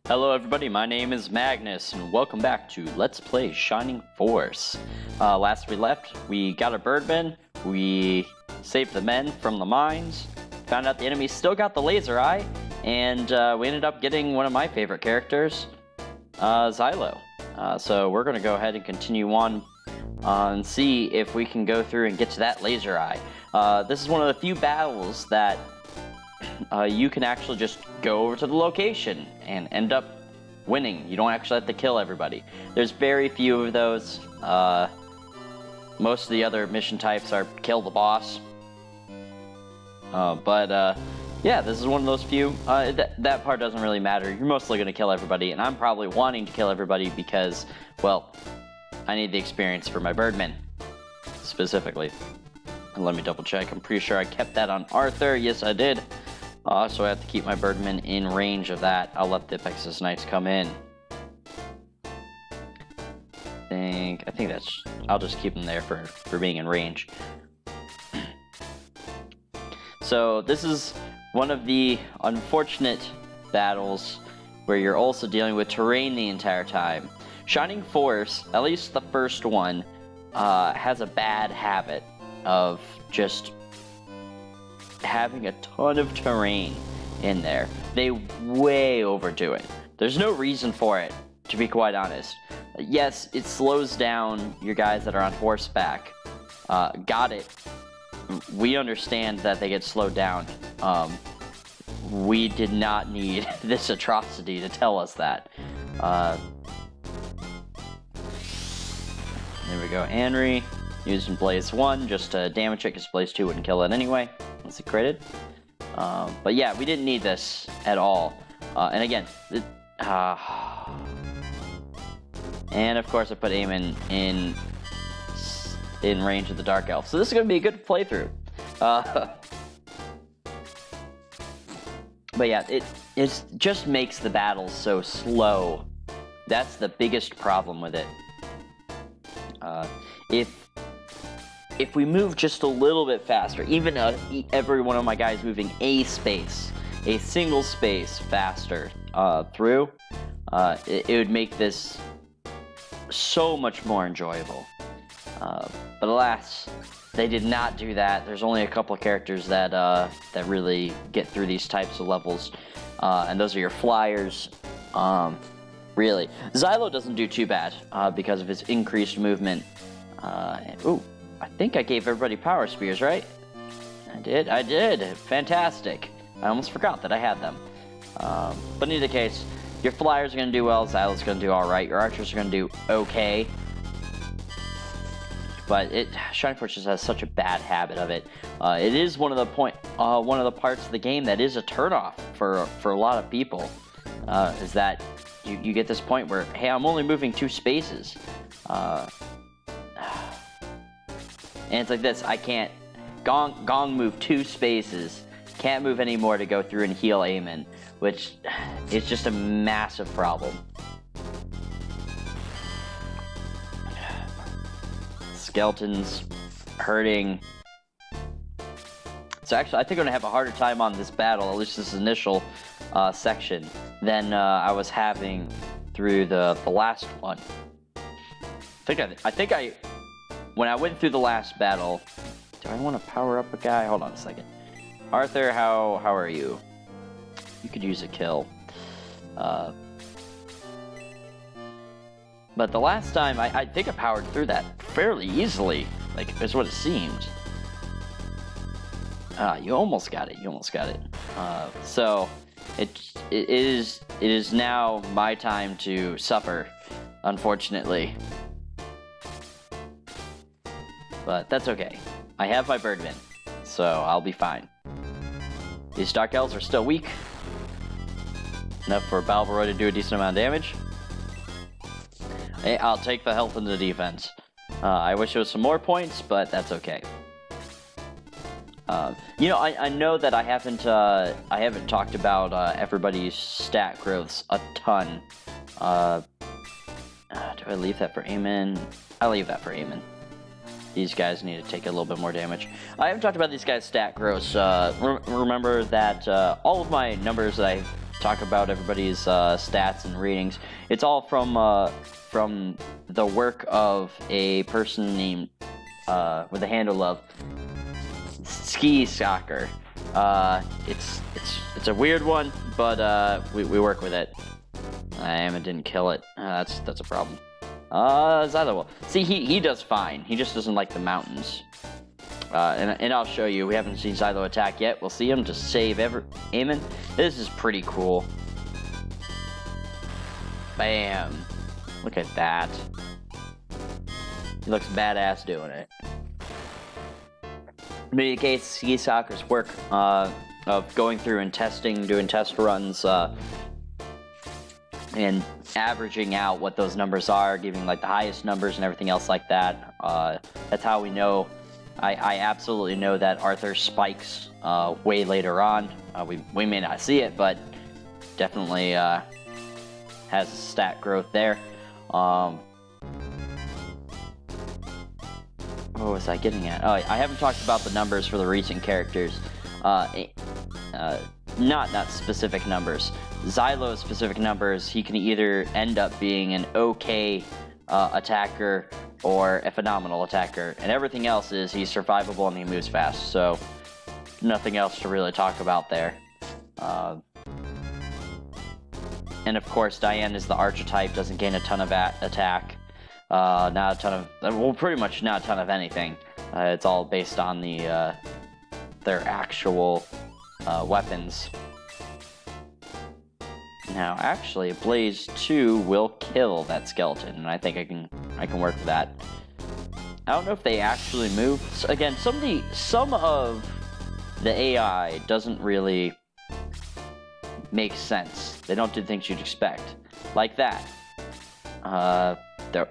Hello everybody, my name is Magnus, and welcome back to Let's Play Shining Force. Last we left, we got a birdman, we saved the men from the mines, found out the enemy still got the laser eye, and we ended up getting one of my favorite characters, Xylo. So we're going to go ahead and continue on and see if we can go through and get to that laser eye. This is one of the few battles that you can actually just go over to the location and end up winning. You don't actually have to kill everybody. There's very few of those. Most of the other mission types are kill the boss. Yeah, this is one of those few. That part doesn't really matter. You're mostly going to kill everybody, and I'm probably wanting to kill everybody because, well, I need the experience for my birdmen, specifically. Let me double check. I'm pretty sure I kept that on Arthur. Yes, I did. So I have to keep my birdmen in range of that. I'll let the Pexus Knights come in. I think that's... I'll just keep them there for being in range. So this is one of the unfortunate battles where you're also dealing with terrain the entire time. Shining Force, at least the first one, has a bad habit of just having a ton of terrain in there. They way overdo it. There's no reason for it, to be quite honest. Yes, it slows down your guys that are on horseback. Got it. We understand that they get slowed down. We did not need this atrocity to tell us that. There we go, Anri. Using Blaze 1 just to damage it, because Blaze 2 wouldn't kill it anyway, once it critted. But yeah, we didn't need this at all. And again, and of course I put Eamon in range of the Dark Elf. So this is going to be a good playthrough. But yeah, it just makes the battles so slow. That's the biggest problem with it. If we move just a little bit faster, even every one of my guys moving a single space faster through, it would make this so much more enjoyable. But alas, they did not do that. There's only a couple of characters that really get through these types of levels, and those are your flyers. Really, Xylo doesn't do too bad because of his increased movement. Ooh. I think I gave everybody power spears, right? I did. Fantastic. I almost forgot that I had them. But in either case, your flyers are going to do well, Xylo's going to do alright, your archers are going to do okay. But Shining Force just has such a bad habit of it. It is one of the parts of the game that is a turnoff for a lot of people. Is that you get this point where, hey, I'm only moving 2 spaces. And it's like this, I can't gong move 2 spaces, can't move any more to go through and heal Eamon, which is just a massive problem. Skeletons hurting. So actually, I think I'm going to have a harder time on this battle, at least this initial section, than I was having through the last one. I think when I went through the last battle, do I want to power up a guy? Hold on a second. Arthur, how are you? You could use a kill. But the last time, I think I powered through that fairly easily. Like, that's what it seemed. You almost got it. So, it is now my time to suffer, unfortunately. But that's okay. I have my birdmen, so I'll be fine. These Dark Elves are still weak. Enough for Balvaroy to do a decent amount of damage. Hey, I'll take the health and the defense. I wish there was some more points, but that's okay. You know, I know that I haven't talked about everybody's stat growths a ton. Do I leave that for Eamon? I leave that for Eamon. These guys need to take a little bit more damage. I haven't talked about these guys' stat growths. Remember that all of my numbers that I talk about everybody's stats and ratings. It's all from the work of a person named with the handle of Ski Soccer. It's a weird one, but we work with it. Emma didn't kill it. That's a problem. Xylo. See, he does fine. He just doesn't like the mountains. And I'll show you. We haven't seen Xylo attack yet. We'll see him just save Eamon. This is pretty cool. Bam. Look at that. He looks badass doing it. In any case, Ski Soccer's work of going through and testing, doing test runs, and averaging out what those numbers are, giving like the highest numbers and everything else like that. That's how we know. I absolutely know that Arthur spikes way later on. We may not see it, but definitely has stat growth there. What was I getting at? Oh, I haven't talked about the numbers for the recent characters. Not specific numbers. Xylo's specific numbers, he can either end up being an okay attacker or a phenomenal attacker, and everything else is he's survivable and he moves fast, so nothing else to really talk about there. And of course, Diane is the archetype, doesn't gain a ton of attack, not a ton of, well, pretty much not a ton of anything. It's all based on their actual weapons. Now, actually, Blaze 2 will kill that skeleton, and I think I can work with that. I don't know if they actually move. So again, some of the AI doesn't really make sense. They don't do things you'd expect, like that.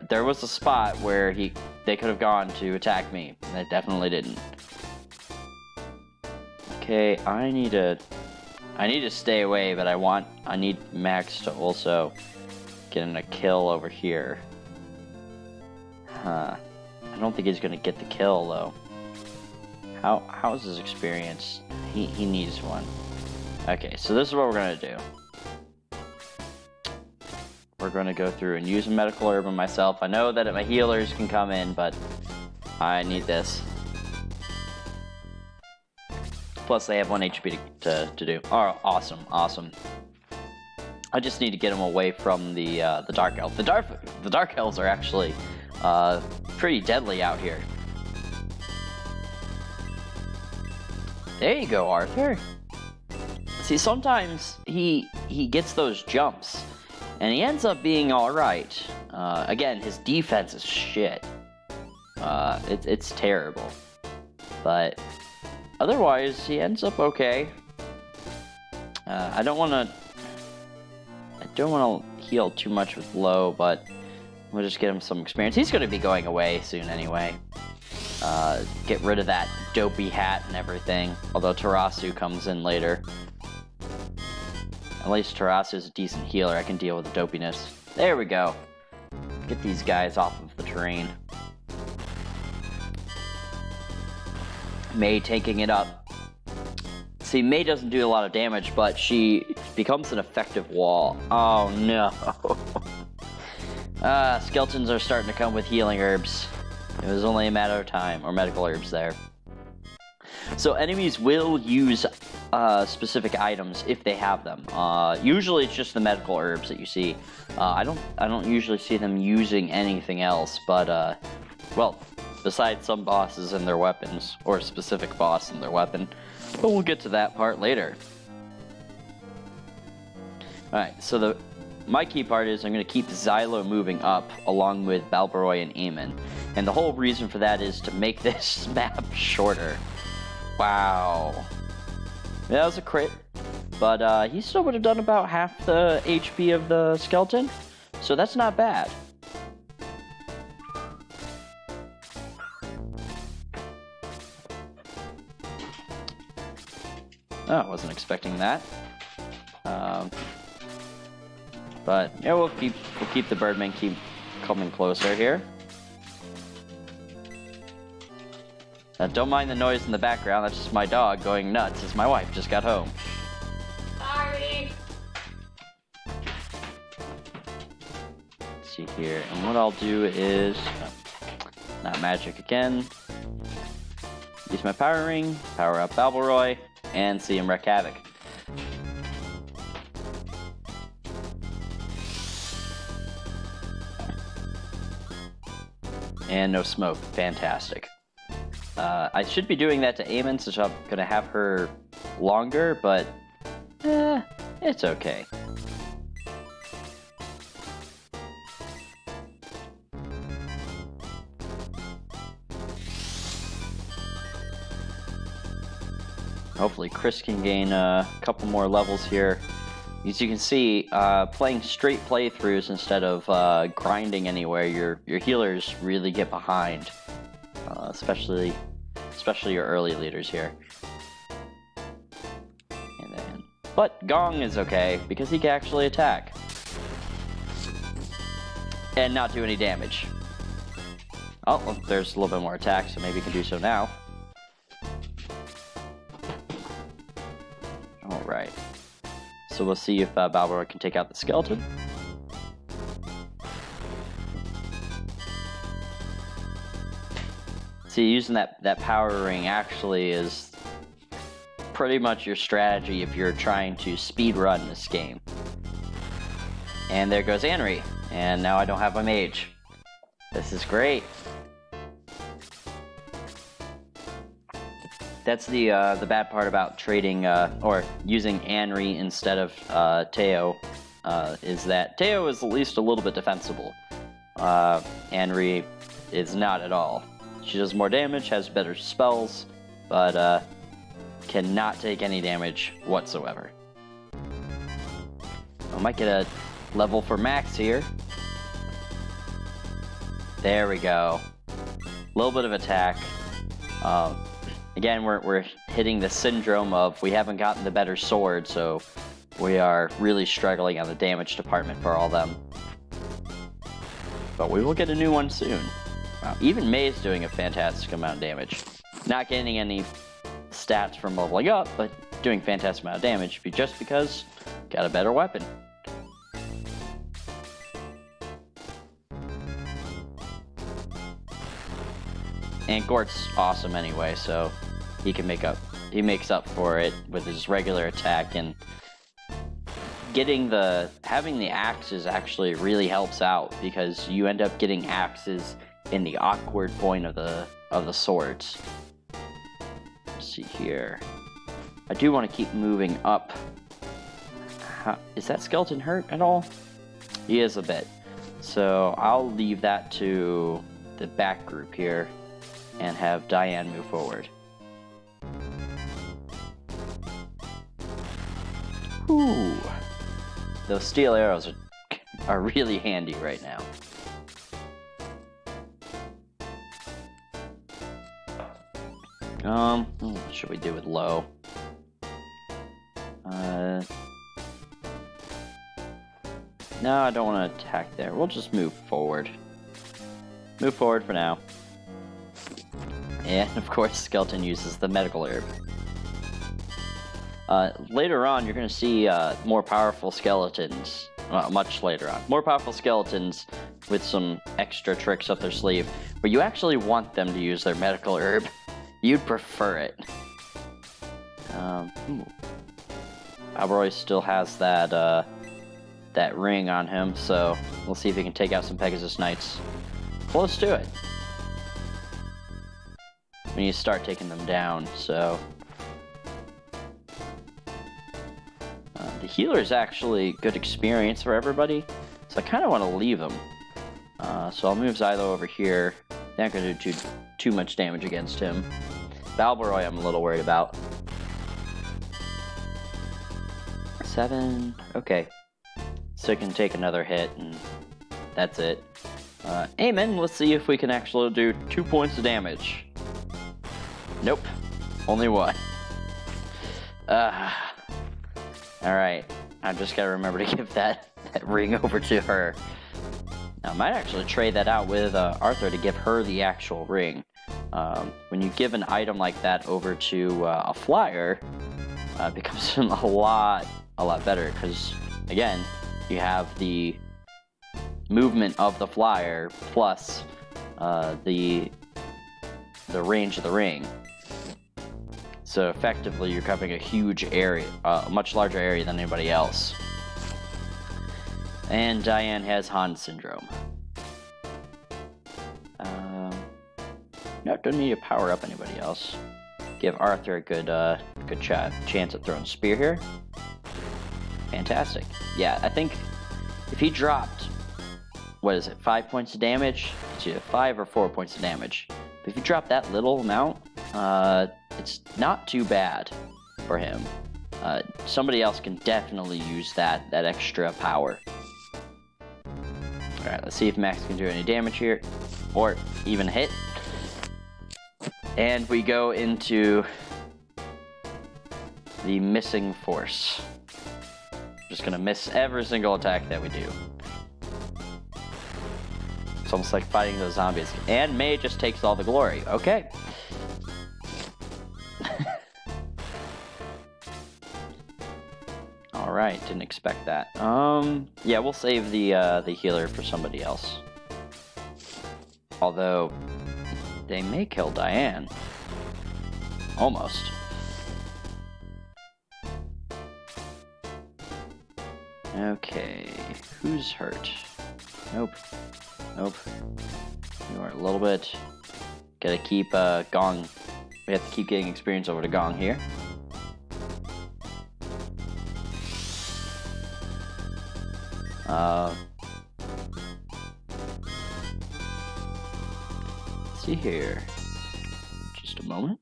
There was a spot where they could have gone to attack me, and they definitely didn't. Okay, I need to stay away, but I need Max to also get in a kill over here. I don't think he's gonna get the kill though. How's his experience? He needs one. Okay, so this is what we're gonna do. We're gonna go through and use a medical herb on myself. I know that my healers can come in, but I need this. Plus, they have 1 HP to do. Oh, awesome. I just need to get him away from the Dark Elf. The Dark Elves are actually pretty deadly out here. There you go, Arthur. See, sometimes he gets those jumps, and he ends up being all right. Again, his defense is shit. It's terrible, but. Otherwise, he ends up okay. I don't want to heal too much with low, but we'll just get him some experience. He's going to be going away soon anyway. Get rid of that dopey hat and everything. Although Tarasu comes in later. At least Tarasu's a decent healer. I can deal with the dopiness. There we go. Get these guys off of the terrain. May taking it up. See, May doesn't do a lot of damage, but she becomes an effective wall. Oh no. Skeletons are starting to come with healing herbs. It was only a matter of time, or medical herbs there. So enemies will use specific items if they have them. Usually it's just the medical herbs that you see. I don't usually see them using anything else, but well, besides some bosses and their weapons, or a specific boss and their weapon. But we'll get to that part later. Alright, so my key part is I'm going to keep Xylo moving up along with Balbaroy and Eamon. And the whole reason for that is to make this map shorter. Wow. That was a crit. But he still would have done about half the HP of the skeleton. So that's not bad. Oh, I wasn't expecting that. But yeah, we'll keep the Birdman keep coming closer here. Don't mind the noise in the background. That's just my dog going nuts as my wife just got home. Sorry. see here. And what I'll do is... not magic again. Use my power ring, power up Balboroy, and see him wreak havoc. And no smoke. Fantastic. I should be doing that to Eamon, since I'm going to have her longer, but it's okay. Hopefully Chris can gain a couple more levels here. As you can see, playing straight playthroughs instead of grinding anywhere, your healers really get behind, especially your early leaders here. And then, but Gong is okay because he can actually attack and not do any damage. Oh, well, there's a little bit more attack, so maybe he can do so now. All right. So we'll see if Balboroy can take out the skeleton. See, using that power ring actually is pretty much your strategy if you're trying to speed run this game. And there goes Anri, and now I don't have my mage. This is great. That's the bad part about trading or using Anri instead of Teo, is that Teo is at least a little bit defensible. Anri is not at all. She does more damage, has better spells, but cannot take any damage whatsoever. I might get a level for Max here. There we go. A little bit of attack. Again, we're hitting the syndrome of we haven't gotten the better sword, so we are really struggling on the damage department for all them. But we will get a new one soon. Wow, even May's doing a fantastic amount of damage. Not getting any stats from leveling up, but doing a fantastic amount of damage just because got a better weapon. And Gort's awesome anyway, so he can makes up for it with his regular attack, and having the axes actually really helps out because you end up getting axes in the awkward point of the swords. Let's see here. I do want to keep moving up. Is that skeleton hurt at all? He is a bit. So I'll leave that to the back group here and have Diane move forward. Ooh, those steel arrows are really handy right now. What should we do with low? No, I don't want to attack there. We'll just move forward. Move forward for now. And, of course, Skeleton uses the medical herb. Later on, you're going to see more powerful skeletons. Well, much later on. More powerful skeletons with some extra tricks up their sleeve. But you actually want them to use their medical herb. You'd prefer it. Balboroy still has that ring on him, so we'll see if he can take out some Pegasus Knights. Close to it. When you start taking them down, so... the healer is actually good experience for everybody, so I kind of want to leave them. So I'll move Xylo over here. Not going to do too much damage against him. Balboroy I'm a little worried about. 7, okay. So he can take another hit, and that's it. Eamon, let's see if we can actually do 2 points of damage. Nope, only 1. Alright, I just gotta remember to give that ring over to her. Now, I might actually trade that out with Arthur to give her the actual ring. When you give an item like that over to a flyer, it becomes a lot better, because, again, you have the movement of the flyer plus the range of the ring. So effectively, you're covering a huge area, a much larger area than anybody else. And Diane has Han syndrome. No, don't need to power up anybody else. Give Arthur a good chance at throwing spear here. Fantastic. Yeah, I think if he dropped, what is it, 5 points of damage? It's either 5 or 4 points of damage. But if you drop that little amount, it's not too bad for him. Somebody else can definitely use that extra power. Alright, let's see if Max can do any damage here, or even hit. And we go into the missing force. Just gonna miss every single attack that we do. It's almost like fighting those zombies. And May just takes all the glory. Okay. Alright, didn't expect that. Yeah, we'll save the healer for somebody else. Although, they may kill Diane. Almost. Okay, who's hurt? Nope. Nope. You are a little bit. Gotta keep Gong. We have to keep getting experience over to Gong here. Let's see here. Just a moment.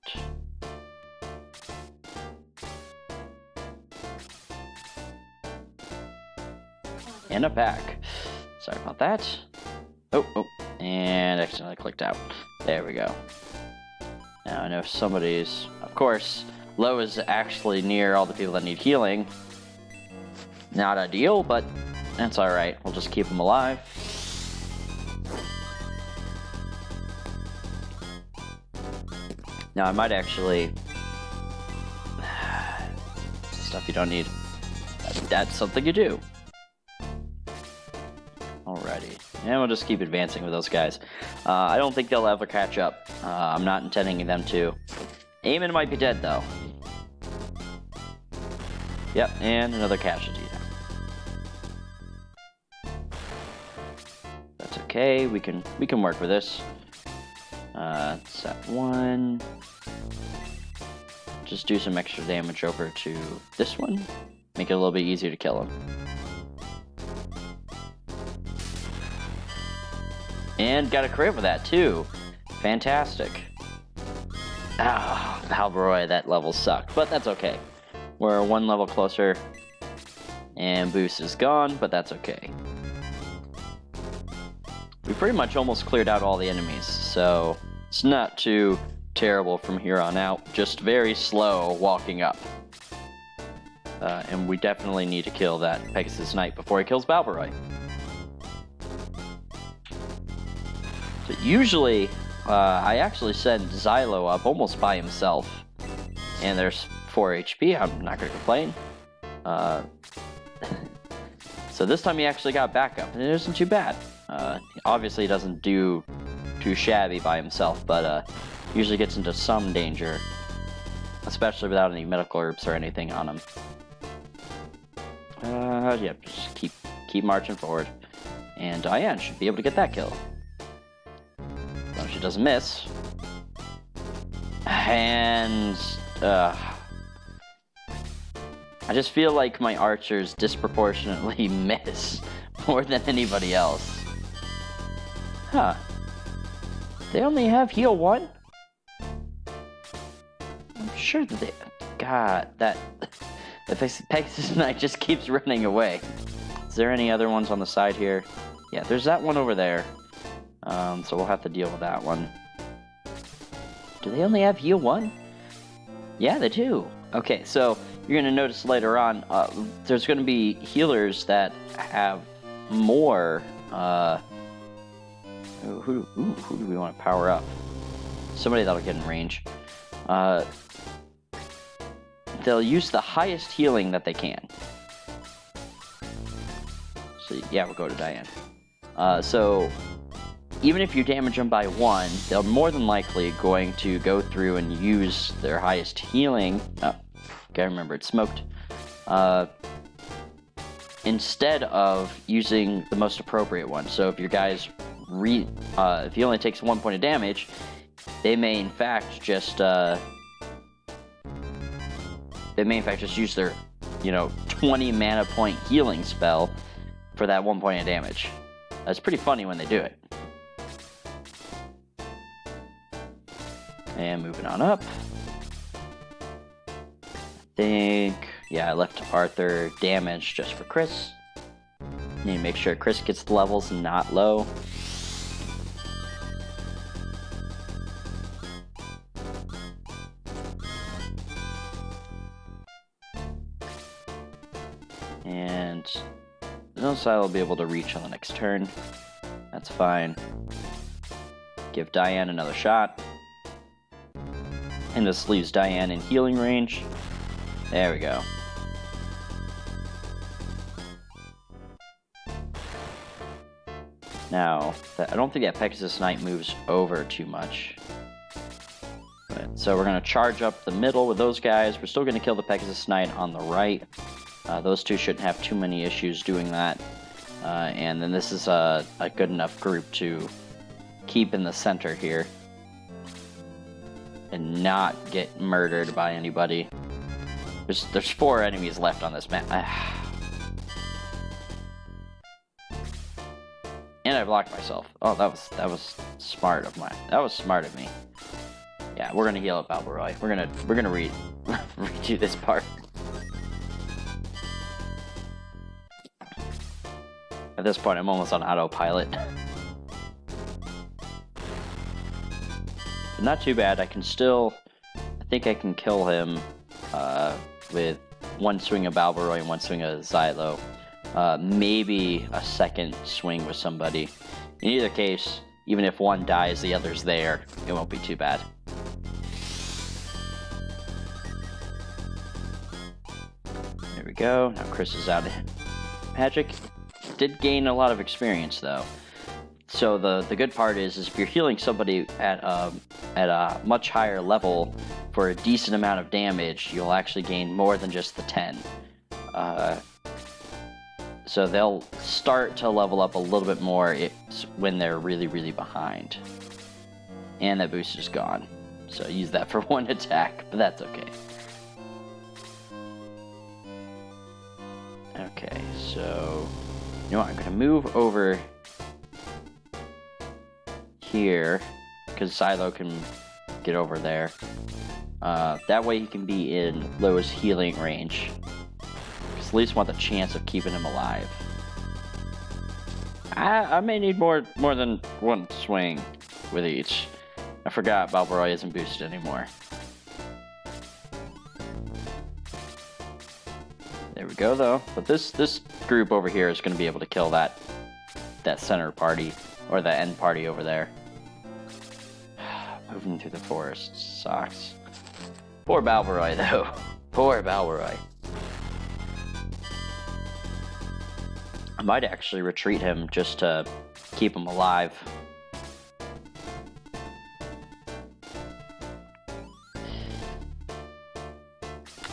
And a pack. Sorry about that. Oh, and accidentally clicked out. There we go. Now I know somebody's... Of course, Lo is actually near all the people that need healing. Not ideal, but that's alright. We'll just keep them alive. Now I might actually... Stuff you don't need. That's something you do. Alrighty. And we'll just keep advancing with those guys. I don't think they'll ever catch up. I'm not intending them to. Eamon might be dead, though. Yep, and another casualty. That's okay. We can work with this. Set one. Just do some extra damage over to this one. Make it a little bit easier to kill him. And got a crit with that, too. Fantastic. Ah, Halberoy, that level sucked, but that's okay. We're one level closer. And boost is gone, but that's okay. We pretty much almost cleared out all the enemies, so it's not too terrible from here on out. Just very slow walking up. And we definitely need to kill that Pegasus Knight before he kills Balberoy. So usually, I actually send Xylo up almost by himself. And there's 4 HP, I'm not going to complain. So this time he actually got backup, and it isn't too bad. Obviously he doesn't do too shabby by himself, but usually gets into some danger. Especially without any medical herbs or anything on him. Yeah, just keep marching forward. And Diane should be able to get that kill. No, she doesn't miss. And I just feel like my archers disproportionately miss more than anybody else. Huh. They only have heal 1? I'm sure that they... God, that... The Pegasus Knight just keeps running away. Is there any other ones on the side here? Yeah, there's that one over there. So we'll have to deal with that one. Do they only have heal 1? Yeah, they do. Okay, so you're going to notice later on, there's going to be healers that have more... Who do we want to power up? Somebody that'll get in range. They'll use the highest healing that they can. So yeah, we'll go to Diane. So even if you damage them by 1, they're more than likely going to go through and use their highest healing. Oh, gotta remember it's smoked. Instead of using the most appropriate one. So if your guys if he only takes 1 point of damage, they may in fact just use their 20 mana point healing spell for that 1 point of damage. That's pretty funny when they do it. And moving on up. Yeah, I left Arthur damage just for Chris. Need to make sure Chris gets the levels not low. And no side will be able to reach on the next turn. That's fine. Give Diane another shot. And this leaves Diane in healing range. There we go. Now, I don't think that Pegasus Knight moves over too much. So we're going to charge up the middle with those guys. We're still going to kill the Pegasus Knight on the right. Those two shouldn't have too many issues doing that. And then this is a good enough group to keep in the center here. And not get murdered by anybody. There's 4 enemies left on this map. And I blocked myself. Oh, that was smart of mine. That was smart of me. Yeah, we're gonna heal up Balbaroy. We're gonna redo this part. At this point, I'm almost on autopilot. But not too bad. I think I can kill him with 1 swing of Balbaroy and 1 swing of Xylo. Maybe a second swing with somebody. In either case, even if one dies, the other's there. It won't be too bad. There we go. Now Chris is out of magic. Did gain a lot of experience though. So the good part is if you're healing somebody at a much higher level for a decent amount of damage, you'll actually gain more than just the 10. So they'll start to level up a little bit more when they're really, really behind. And that boost is gone. So use that for 1 attack, but that's okay. Okay, so you know what? I'm going to move over here because Xylo can get over there. That way he can be in Lo's healing range. Because at least want the chance of keeping him alive. I may need more than 1 swing with each. I forgot Balbaroy isn't boosted anymore. There we go though. But this group over here is going to be able to kill that center party or the end party over there. Moving through the forest sucks. Poor Balbaroy though. Poor Balbaroy. I might actually retreat him just to keep him alive.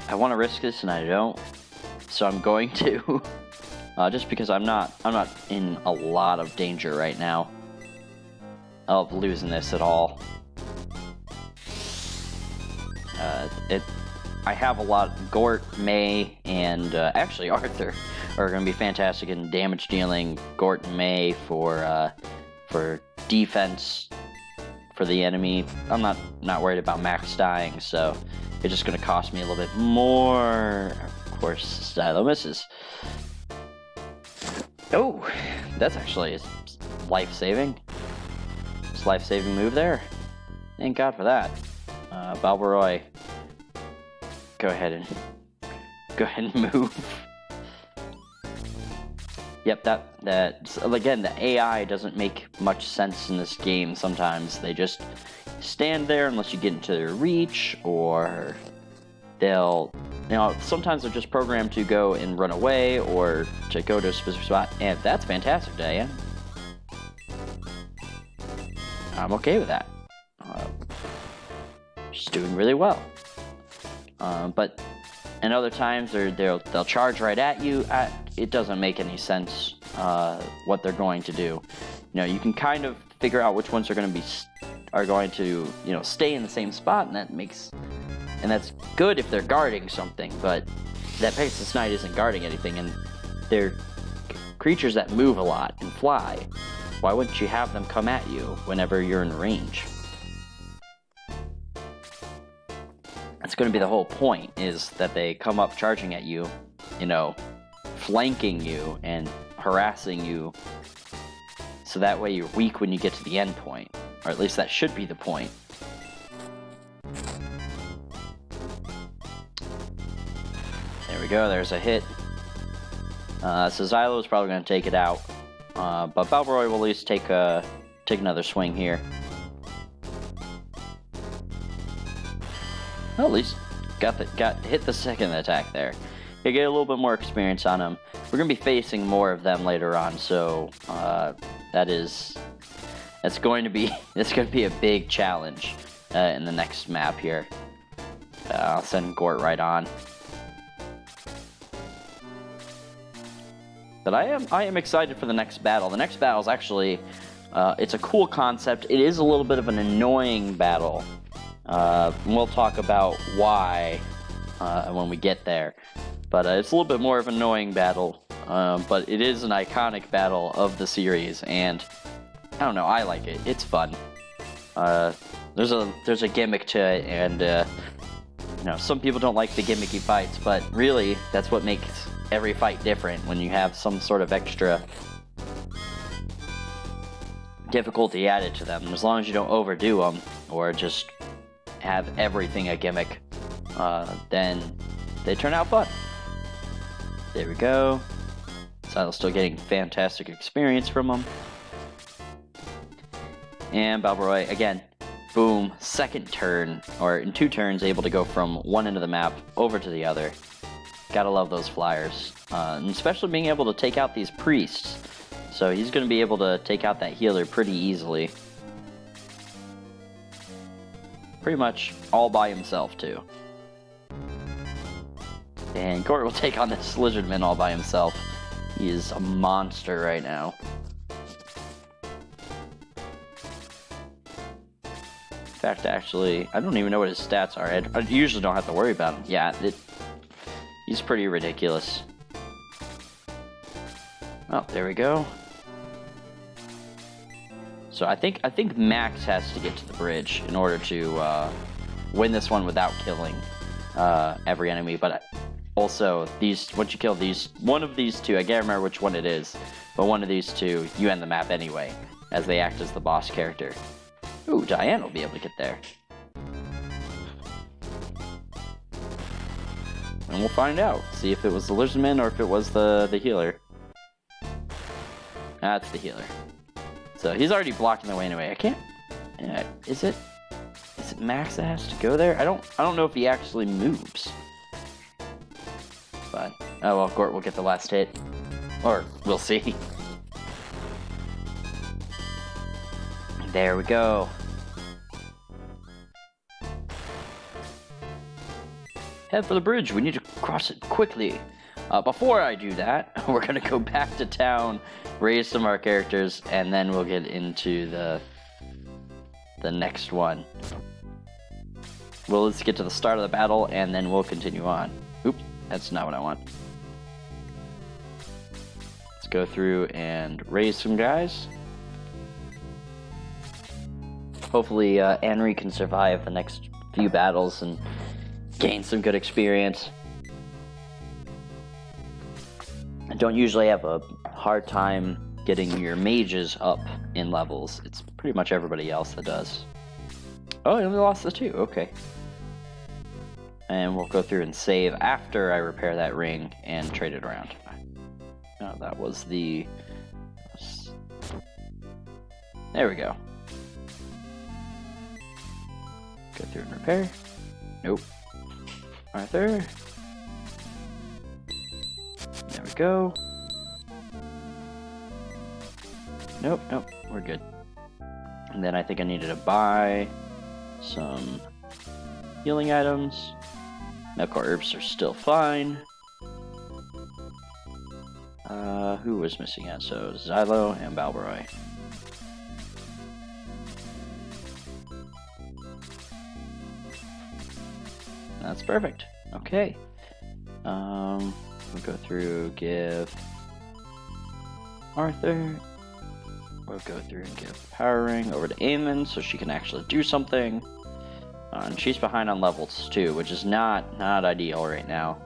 I want to risk this and I don't, so I'm going to. Just because I'm not in a lot of danger right now of losing this at all. I have a lot. Gort, May, and actually Arthur are going to be fantastic in damage dealing. Gort and May for defense for the enemy. I'm not worried about Max dying, so it's just going to cost me a little bit more. Of course, Xylo misses. Oh, that's actually life-saving. It's a life-saving move there. Thank God for that. Balbaroy, go ahead and move. Yep, that again, the AI doesn't make much sense in this game sometimes. They just stand there unless you get into their reach, or they'll, sometimes they're just programmed to go and run away or to go to a specific spot, and that's fantastic, Diane. I'm okay with that. She's doing really well. But and other times they'll charge right at you. It doesn't make any sense what they're going to do. You know, you can kind of figure out which ones are going to stay in the same spot, and that's good if they're guarding something. But that Pegasus Knight isn't guarding anything, and they're creatures that move a lot and fly. Why wouldn't you have them come at you whenever you're in range? That's going to be the whole point, is that they come up charging at you, flanking you and harassing you, so that way you're weak when you get to the end point. Or at least that should be the point. There we go, there's a hit. So Xylo's probably going to take it out. But Balboroy will at least take another swing here. Well, at least hit the second attack there. You get a little bit more experience on him. We're going to be facing more of them later on, so that's going to be a big challenge in the next map here. I'll send Gort right on. But I am excited for the next battle. The next battle is actually it's a cool concept. It is a little bit of an annoying battle. We'll talk about why when we get there. But it's a little bit more of an annoying battle. But it is an iconic battle of the series, and I don't know, I like it. It's fun. There's a gimmick to it, and some people don't like the gimmicky fights, but really that's what makes every fight different, when you have some sort of extra difficulty added to them. As long as you don't overdo them or just have everything a gimmick, then they turn out fun. There we go. Sile's still getting fantastic experience from them. And Balboroy, again, boom, second turn, or in 2 turns, able to go from one end of the map over to the other. Gotta love those flyers. And especially being able to take out these priests. So he's going to be able to take out that healer pretty easily. Pretty much all by himself, too. And Gort will take on this Lizardman all by himself. He is a monster right now. In fact, actually, I don't even know what his stats are. I usually don't have to worry about him. Yeah, he's pretty ridiculous. Oh, there we go. So I think Max has to get to the bridge in order to win this one without killing every enemy. But also, once you kill one of these two, I can't remember which one it is, but one of these two, you end the map anyway, as they act as the boss character. Ooh, Diane will be able to get there. And we'll find out. See if it was the Lizardman or if it was the healer. That's the healer. So he's already blocking the way anyway. I can't... is it Max that has to go there? I don't know if he actually moves. But, oh well, Gort will get the last hit. Or, we'll see. There we go. Head for the bridge. We need to cross it quickly. Before I do that, we're going to go back to town, raise some of our characters, and then we'll get into the next one. Well, let's get to the start of the battle, and then we'll continue on. Oops, that's not what I want. Let's go through and raise some guys. Hopefully, Anri can survive the next few battles and gain some good experience. I don't usually have a hard time getting your mages up in levels. It's pretty much everybody else that does. Oh, I only lost the 2. Okay. And we'll go through and save after I repair that ring and trade it around. Oh, that was the... There we go. Go through and repair. Nope. Arthur. There we go. Nope, we're good. And then I think I needed to buy some healing items. Medical herbs are still fine. Who was missing out? So Xylo and Balboroy. That's perfect. Okay. We'll go through, give Arthur. We'll go through and give Power Ring over to Eamon so she can actually do something. And she's behind on levels too, which is not ideal right now.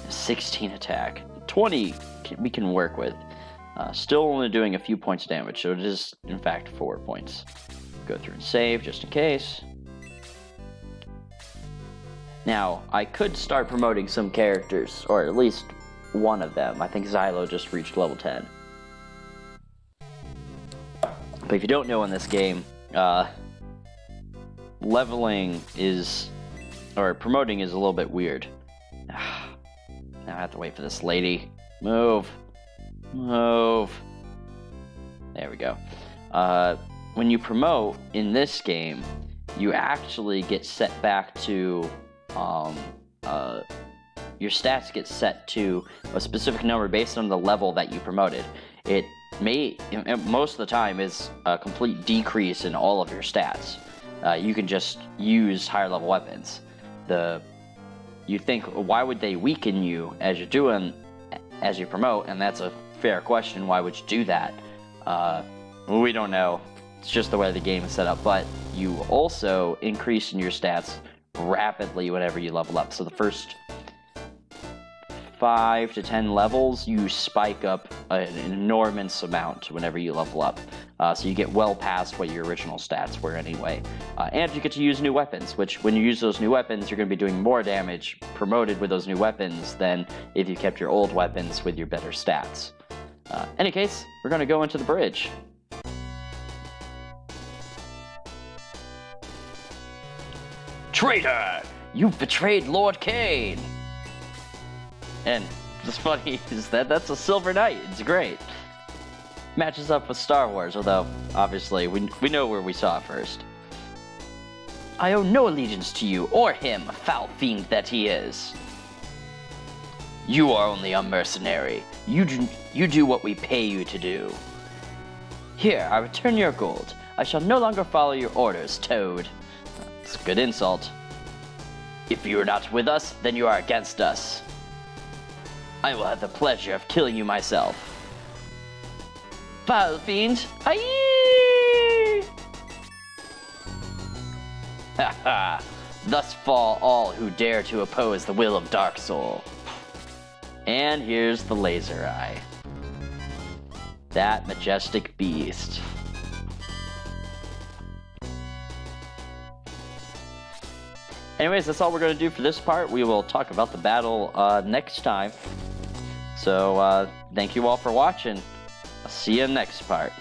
16 attack. 20 we can work with. Still only doing a few points of damage, so it is in fact 4 points. Go through and save just in case. Now, I could start promoting some characters, or at least one of them. I think Xylo just reached level 10. But if you don't know in this game, leveling is, or promoting is a little bit weird. Now I have to wait for this lady. Move. Move. There we go. When you promote in this game, you actually get set back to, your stats get set to a specific number based on the level that you promoted. It may, most of the time, is a complete decrease in all of your stats. You can just use higher level weapons. You think, why would they weaken you as you promote? And that's a fair question. Why would you do that? We don't know. It's just the way the game is set up. But you also increase in your stats rapidly whenever you level up. So the first 5 to 10 levels, you spike up an enormous amount whenever you level up. So you get well past what your original stats were anyway. And you get to use new weapons, which when you use those new weapons, you're going to be doing more damage promoted with those new weapons than if you kept your old weapons with your better stats. Any case, we're going to go into the bridge. Traitor! You've betrayed Lord Cain! And what's funny is that's a Silver Knight. It's great. Matches up with Star Wars, although, obviously, we know where we saw it first. I owe no allegiance to you or him, foul fiend that he is. You are only a mercenary. You do what we pay you to do. Here, I return your gold. I shall no longer follow your orders, Toad. It's a good insult. If you are not with us, then you are against us. I will have the pleasure of killing you myself. Foul fiend! Aye! Ha ha! Thus fall all who dare to oppose the will of Dark Soul. And here's the laser eye. That majestic beast. Anyways, that's all we're going to do for this part. We will talk about the battle next time. So, thank you all for watching. I'll see you next part.